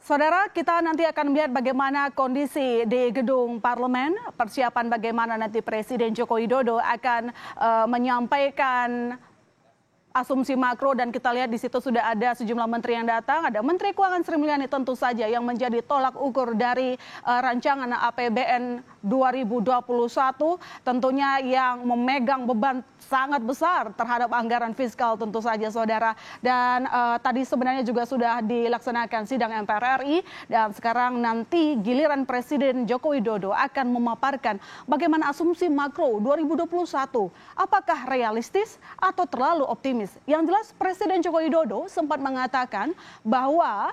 Saudara, kita nanti akan melihat bagaimana kondisi di gedung parlemen, persiapan bagaimana nanti Presiden Joko Widodo akan menyampaikan asumsi makro, dan kita lihat di situ sudah ada sejumlah menteri yang datang. Ada Menteri Keuangan Sri Mulyani tentu saja yang menjadi tolak ukur dari rancangan APBN 2021, tentunya yang memegang beban sangat besar terhadap anggaran fiskal tentu saja, saudara. Dan tadi sebenarnya juga sudah dilaksanakan sidang MPR RI, dan sekarang nanti giliran Presiden Joko Widodo akan memaparkan bagaimana asumsi makro 2021. Apakah realistis atau terlalu optimis? Yang jelas Presiden Joko Widodo sempat mengatakan bahwa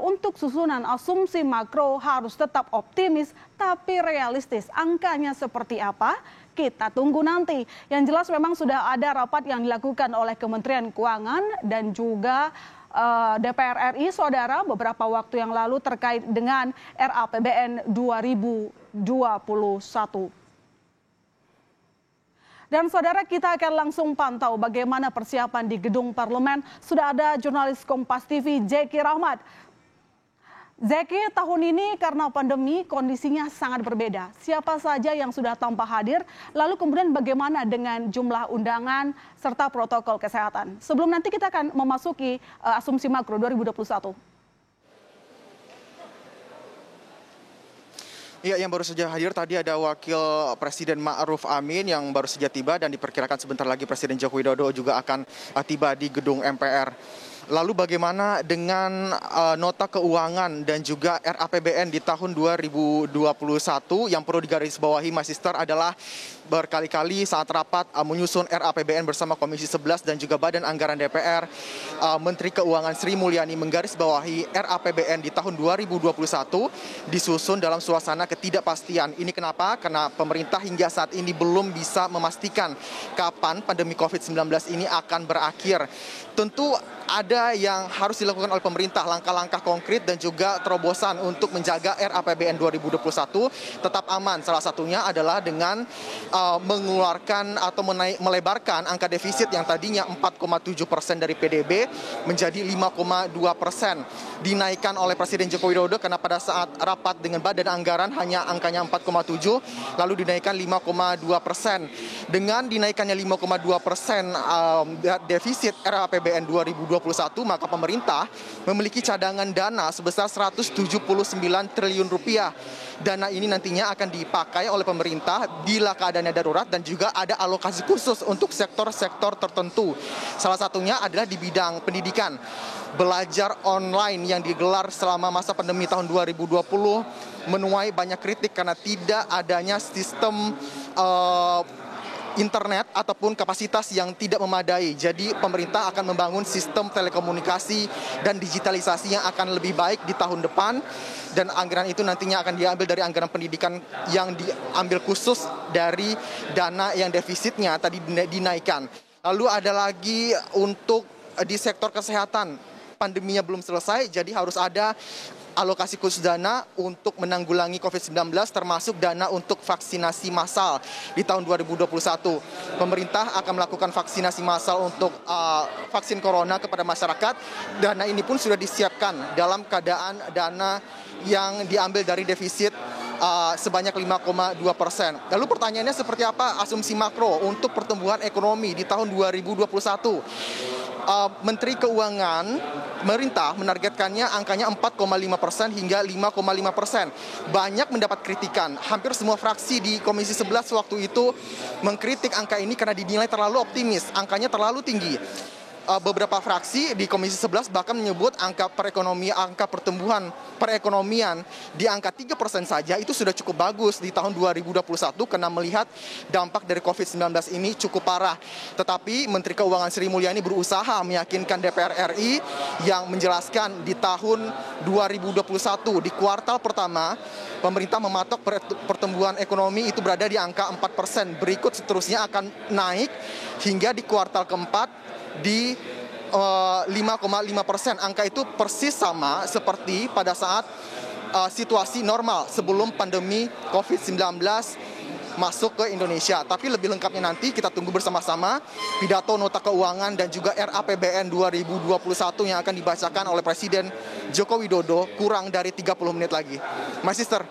untuk susunan asumsi makro harus tetap optimis tapi realistis. Angkanya seperti apa? Kita tunggu nanti. Yang jelas memang sudah ada rapat yang dilakukan oleh Kementerian Keuangan dan juga DPR RI, saudara, beberapa waktu yang lalu terkait dengan RAPBN 2021. Dan saudara, kita akan langsung pantau bagaimana persiapan di gedung parlemen. Sudah ada jurnalis Kompas TV Zeki Rahmat. Zeki, tahun ini karena pandemi kondisinya sangat berbeda. Siapa saja yang sudah tampak hadir, lalu kemudian bagaimana dengan jumlah undangan serta protokol kesehatan. Sebelum nanti kita akan memasuki asumsi makro 2021. Iya, yang baru saja hadir tadi ada Wakil Presiden Ma'ruf Amin yang baru saja tiba, dan diperkirakan sebentar lagi Presiden Joko Widodo juga akan tiba di gedung MPR. Lalu bagaimana dengan nota keuangan dan juga RAPBN di tahun 2021? Yang perlu digarisbawahi, Mas Sister, adalah berkali-kali saat rapat menyusun RAPBN bersama Komisi 11 dan juga Badan Anggaran DPR, Menteri Keuangan Sri Mulyani menggarisbawahi RAPBN di tahun 2021 disusun dalam suasana ketidakpastian. Ini kenapa? Karena pemerintah hingga saat ini belum bisa memastikan kapan pandemi COVID-19 ini akan berakhir. Tentu ada yang harus dilakukan oleh pemerintah, langkah-langkah konkret dan juga terobosan untuk menjaga RAPBN 2021 tetap aman. Salah satunya adalah dengan mengeluarkan atau melebarkan angka defisit yang tadinya 4,7% dari PDB menjadi 5,2%. Dinaikkan oleh Presiden Joko Widodo karena pada saat rapat dengan Badan Anggaran hanya angkanya 4,7, lalu dinaikkan 5,2%. Dengan dinaikannya 5,2% defisit RAPBN 2021, maka pemerintah memiliki cadangan dana sebesar 179 triliun rupiah. Dana ini nantinya akan dipakai oleh pemerintah bila keadaannya darurat, dan juga ada alokasi khusus untuk sektor-sektor tertentu. Salah satunya adalah di bidang pendidikan. Belajar online yang digelar selama masa pandemi tahun 2020 menuai banyak kritik karena tidak adanya sistem internet ataupun kapasitas yang tidak memadai. Jadi pemerintah akan membangun sistem telekomunikasi dan digitalisasi yang akan lebih baik di tahun depan, dan anggaran itu nantinya akan diambil dari anggaran pendidikan yang diambil khusus dari dana yang defisitnya tadi dinaikkan. Lalu ada lagi untuk di sektor kesehatan, pandeminya belum selesai, jadi harus ada alokasi khusus dana untuk menanggulangi COVID-19, termasuk dana untuk vaksinasi massal di tahun 2021. Pemerintah akan melakukan vaksinasi massal untuk vaksin corona kepada masyarakat. Dana ini pun sudah disiapkan dalam keadaan dana yang diambil dari defisit sebanyak 5,2%. Lalu pertanyaannya seperti apa asumsi makro untuk pertumbuhan ekonomi di tahun 2021? Menteri Keuangan, pemerintah menargetkannya angkanya 4,5% hingga 5,5%. Banyak mendapat kritikan. Hampir semua fraksi di Komisi 11 waktu itu mengkritik angka ini karena dinilai terlalu optimis, angkanya terlalu tinggi. Beberapa fraksi di Komisi 11 bahkan menyebut angka pertumbuhan perekonomian di angka 3% saja itu sudah cukup bagus di tahun 2021 karena melihat dampak dari COVID-19 ini cukup parah. Tetapi Menteri Keuangan Sri Mulyani berusaha meyakinkan DPR RI yang menjelaskan di tahun 2021 di kuartal pertama pemerintah mematok pertumbuhan ekonomi itu berada di angka 4%. Berikut seterusnya akan naik hingga di kuartal keempat di 5,5%. Angka itu persis sama seperti pada saat situasi normal sebelum pandemi COVID-19 masuk ke Indonesia. Tapi lebih lengkapnya nanti kita tunggu bersama-sama pidato nota keuangan dan juga RAPBN 2021 yang akan dibacakan oleh Presiden Joko Widodo kurang dari 30 menit lagi. Mas Sister.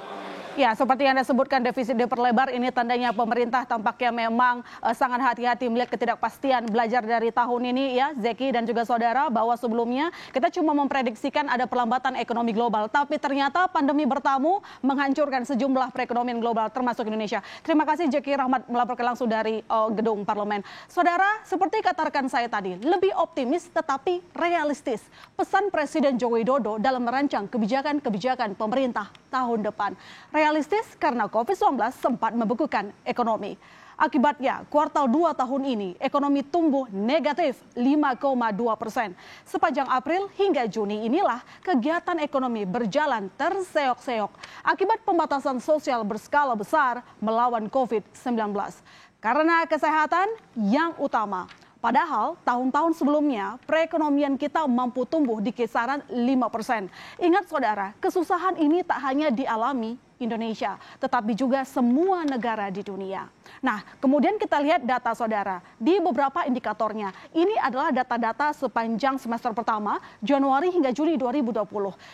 Ya, seperti yang Anda sebutkan, defisit diperlebar, ini tandanya pemerintah tampaknya memang sangat hati-hati melihat ketidakpastian. Belajar dari tahun ini ya, Zeki dan juga saudara, bahwa sebelumnya kita cuma memprediksikan ada perlambatan ekonomi global. Tapi ternyata pandemi bertamu menghancurkan sejumlah perekonomian global, termasuk Indonesia. Terima kasih Zeki Rahmat melaporkan langsung dari gedung parlemen. Saudara, seperti kata rekan saya tadi, lebih optimis tetapi realistis. Pesan Presiden Joko Widodo dalam merancang kebijakan-kebijakan pemerintah tahun depan. Realistis karena COVID-19 sempat membekukan ekonomi. Akibatnya, kuartal 2 tahun ini ekonomi tumbuh negatif 5,2%. Sepanjang April hingga Juni inilah kegiatan ekonomi berjalan terseok-seok akibat pembatasan sosial berskala besar melawan COVID-19. Karena kesehatan yang utama. Padahal tahun-tahun sebelumnya perekonomian kita mampu tumbuh di kisaran 5%. Ingat saudara, kesusahan ini tak hanya dialami Indonesia, tetapi juga semua negara di dunia. Nah, kemudian kita lihat data saudara, di beberapa indikatornya. Ini adalah data-data sepanjang semester pertama, Januari hingga Juli 2020.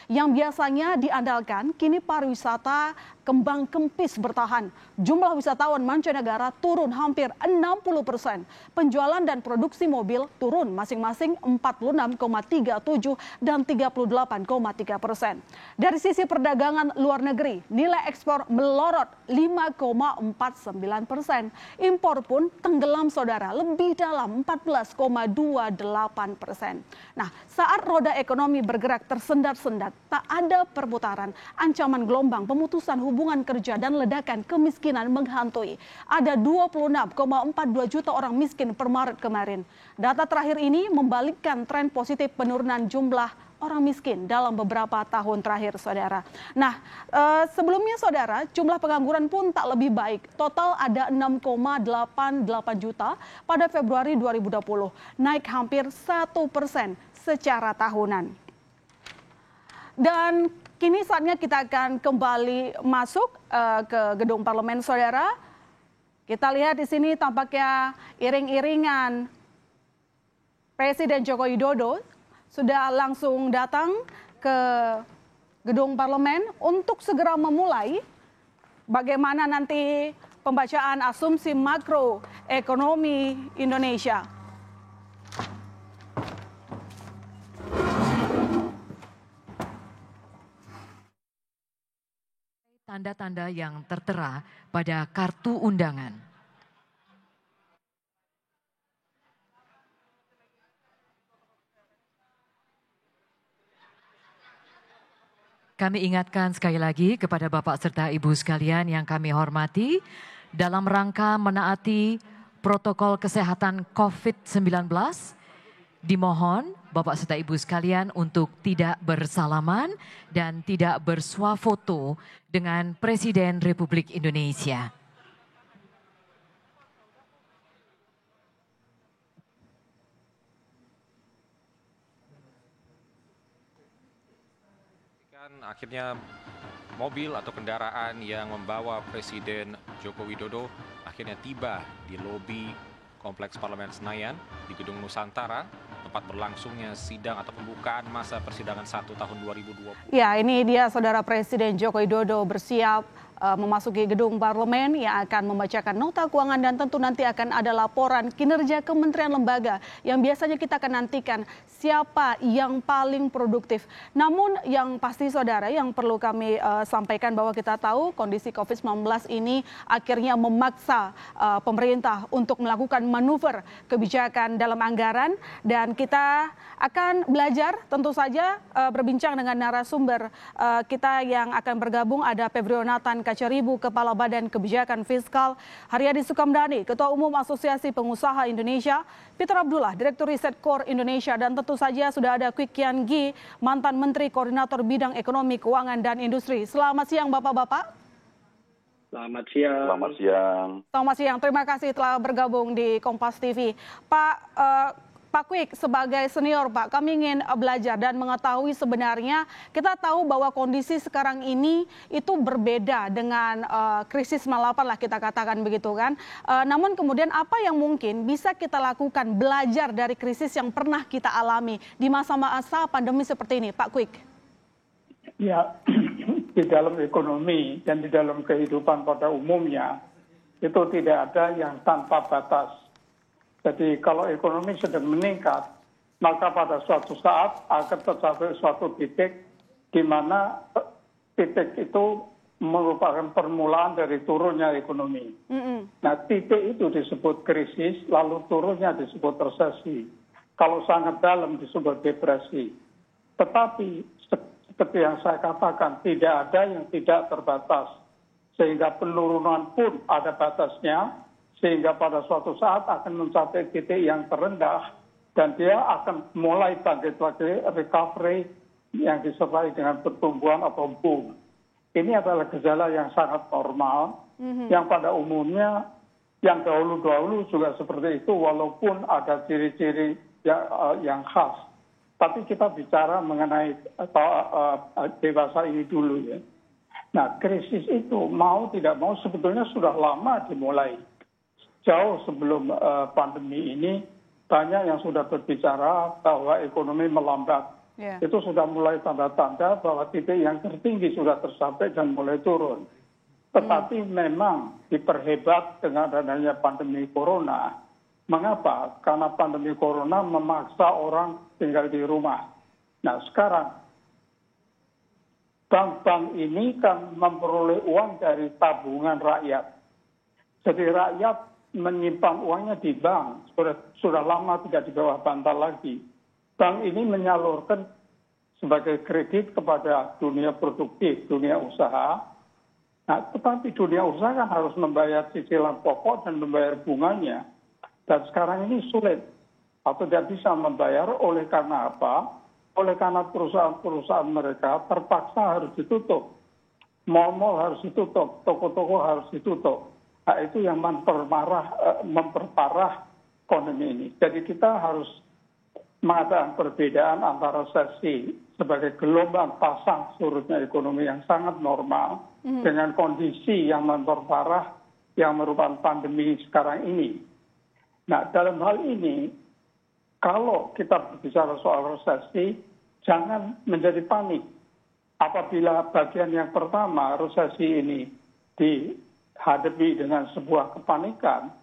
Yang biasanya diandalkan, kini pariwisata kembang kempis bertahan. Jumlah wisatawan mancanegara turun hampir 60%. Penjualan dan produksi mobil turun masing-masing 46,37 dan 38,3%. Dari sisi perdagangan luar negeri, nilai ekspor melorot 5,49%. Impor pun tenggelam saudara, lebih dalam 14,28%. Nah, saat roda ekonomi bergerak tersendat-sendat, tak ada perputaran, ancaman gelombang pemutusan hubungan kerja dan ledakan kemiskinan menghantui. Ada 26,42 juta orang miskin per Maret kemarin. Data terakhir ini membalikkan tren positif penurunan jumlah orang miskin dalam beberapa tahun terakhir, saudara. Nah, sebelumnya, saudara, jumlah pengangguran pun tak lebih baik. Total ada 6,88 juta pada Februari 2020, naik hampir 1% secara tahunan. Dan kini saatnya kita akan kembali masuk ke gedung parlemen, saudara. Kita lihat di sini tampaknya iring-iringan Presiden Joko Widodo sudah langsung datang ke gedung parlemen untuk segera memulai bagaimana nanti pembacaan asumsi makro ekonomi Indonesia. Tanda-tanda yang tertera pada kartu undangan. Kami ingatkan sekali lagi kepada Bapak serta Ibu sekalian yang kami hormati, dalam rangka menaati protokol kesehatan COVID-19, dimohon Bapak serta Ibu sekalian untuk tidak bersalaman dan tidak bersuah foto dengan Presiden Republik Indonesia. Akhirnya mobil atau kendaraan yang membawa Presiden Joko Widodo akhirnya tiba di lobi Kompleks Parlemen Senayan di Gedung Nusantara, tempat berlangsungnya sidang atau pembukaan masa persidangan 1 tahun 2020. Ya, ini dia saudara Presiden Joko Widodo bersiap memasuki gedung parlemen yang akan membacakan nota keuangan dan tentu nanti akan ada laporan kinerja kementerian lembaga yang biasanya kita akan nantikan siapa yang paling produktif. Namun yang pasti saudara yang perlu kami sampaikan bahwa kita tahu kondisi COVID-19 ini akhirnya memaksa pemerintah untuk melakukan manuver kebijakan dalam anggaran dan kita akan belajar tentu saja berbincang dengan narasumber kita yang akan bergabung ada Febrio Nathan Kacaribu, Kepala Badan Kebijakan Fiskal, Haryadi Sukamdhani, Ketua Umum Asosiasi Pengusaha Indonesia, Peter Abdullah, Direktur Riset Core Indonesia, dan tentu saja sudah ada Kwik Kian Gi, mantan Menteri Koordinator Bidang Ekonomi, Keuangan, dan Industri. Selamat siang Bapak-Bapak. Selamat siang. Selamat siang. Terima kasih telah bergabung di Kompas TV. Pak, Pak Kwik, sebagai senior Pak, kami ingin belajar dan mengetahui sebenarnya kita tahu bahwa kondisi sekarang ini itu berbeda dengan krisis 98 lah kita katakan begitu kan. Namun kemudian apa yang mungkin bisa kita lakukan belajar dari krisis yang pernah kita alami di masa-masa pandemi seperti ini, Pak Kwik? Ya, di dalam ekonomi dan di dalam kehidupan pada umumnya itu tidak ada yang tanpa batas. Jadi kalau ekonomi sedang meningkat, maka pada suatu saat akan tercapai suatu titik di mana titik itu merupakan permulaan dari turunnya ekonomi. Nah, titik itu disebut krisis, lalu turunnya disebut resesi. Kalau sangat dalam disebut depresi. Tetapi seperti yang saya katakan, tidak ada yang tidak terbatas. Sehingga penurunan pun ada batasnya, sehingga pada suatu saat akan mencapai titik yang terendah dan dia akan mulai bangkit lagi, recovery yang disertai dengan pertumbuhan atau boom. Ini adalah gejala yang sangat normal, yang pada umumnya yang dahulu-dahulu juga seperti itu walaupun ada ciri-ciri yang khas. Tapi kita bicara mengenai dewasa ini dulu ya. Nah, krisis itu mau tidak mau sebetulnya sudah lama dimulai. Jauh sebelum pandemi ini banyak yang sudah berbicara bahwa ekonomi melambat. Itu sudah mulai tanda-tanda bahwa titik yang tertinggi sudah tercapai dan mulai turun. Tetapi memang diperhebat dengan adanya pandemi corona. Mengapa? Karena pandemi corona memaksa orang tinggal di rumah. Nah sekarang bank-bank ini kan memperoleh uang dari tabungan rakyat. Jadi rakyat menyimpan uangnya di bank, sudah lama tidak di bawah bantal lagi. Bank ini menyalurkan sebagai kredit kepada dunia produktif, dunia usaha. Nah, tetapi dunia usaha kan harus membayar cicilan pokok dan membayar bunganya. Dan sekarang ini sulit atau tidak bisa membayar oleh karena apa? Oleh karena perusahaan-perusahaan mereka terpaksa harus ditutup. Mal-mal harus ditutup, toko-toko harus ditutup. Nah, itu yang memperparah ekonomi ini. Jadi kita harus mengatakan perbedaan antara resesi sebagai gelombang pasang surutnya ekonomi yang sangat normal dengan kondisi yang memperparah yang merupakan pandemi sekarang ini. Nah, dalam hal ini, kalau kita berbicara soal resesi, jangan menjadi panik. Apabila bagian yang pertama, resesi ini dihadapi dengan sebuah kepanikan,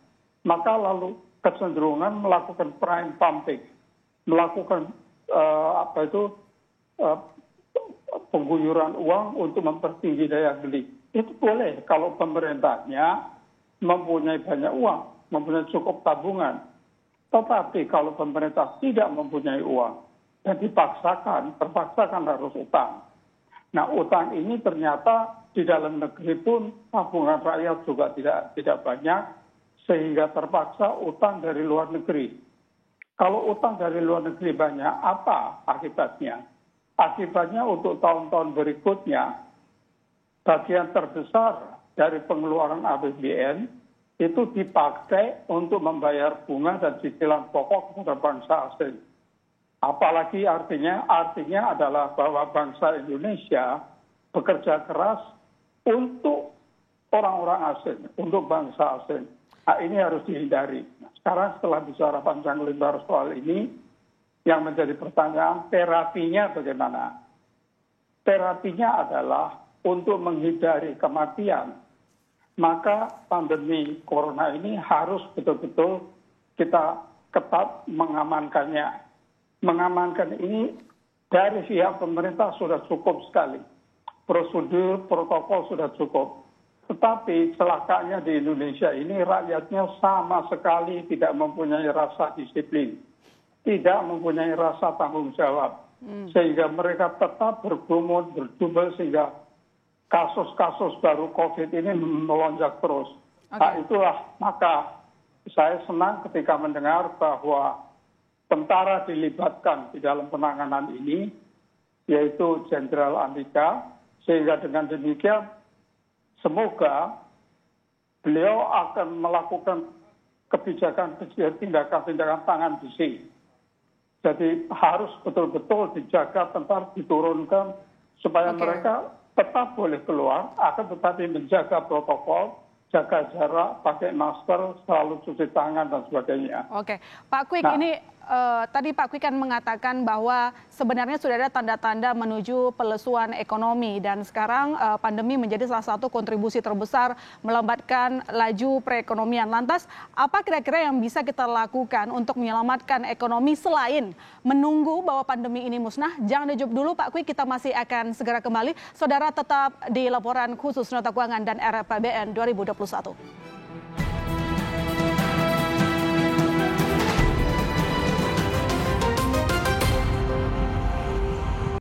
maka lalu kecenderungan melakukan prime pumping, melakukan pengguyuran uang untuk mempertinggi daya beli. Itu boleh kalau pemerintahnya mempunyai banyak uang, mempunyai cukup tabungan. Tetapi kalau pemerintah tidak mempunyai uang dan terpaksakan harus utang. Nah, utang ini ternyata di dalam negeri pun tabungan rakyat juga tidak banyak, sehingga terpaksa utang dari luar negeri. Kalau utang dari luar negeri banyak, apa akibatnya? Akibatnya untuk tahun-tahun berikutnya, bagian terbesar dari pengeluaran APBN itu dipakai untuk membayar bunga dan cicilan pokok kepada bangsa asing. Apalagi artinya adalah bahwa bangsa Indonesia bekerja keras untuk orang-orang asing, untuk bangsa asing. Nah, ini harus dihindari. Nah, sekarang setelah bicara panjang lebar soal ini, yang menjadi pertanyaan, terapinya bagaimana? Terapinya adalah untuk menghindari kematian. Maka pandemi corona ini harus betul-betul kita ketat mengamankannya. Mengamankan ini dari pihak pemerintah sudah cukup sekali. Prosedur, protokol sudah cukup. Tetapi celakanya di Indonesia ini rakyatnya sama sekali tidak mempunyai rasa disiplin. Tidak mempunyai rasa tanggung jawab. Sehingga mereka tetap bergumul, berjubel sehingga kasus-kasus baru COVID ini melonjak terus. Nah, itulah maka saya senang ketika mendengar bahwa tentara dilibatkan di dalam penanganan ini, yaitu Jenderal Andika, sehingga dengan demikian semoga beliau akan melakukan kebijakan tindakan tangan besi Jadi harus betul-betul dijaga, tetap diturunkan supaya mereka tetap boleh keluar, akan tetapi menjaga protokol, jaga jarak, pakai masker, selalu cuci tangan dan sebagainya. Oke, Pak Kwik, ini tadi Pak Kwik kan mengatakan bahwa sebenarnya sudah ada tanda-tanda menuju pelesuan ekonomi dan sekarang pandemi menjadi salah satu kontribusi terbesar melambatkan laju perekonomian. Lantas, apa kira-kira yang bisa kita lakukan untuk menyelamatkan ekonomi selain menunggu bahwa pandemi ini musnah? Jangan dijawab dulu Pak Kwik, kita masih akan segera kembali. Saudara tetap di laporan khusus Nota Keuangan dan RAPBN 2021.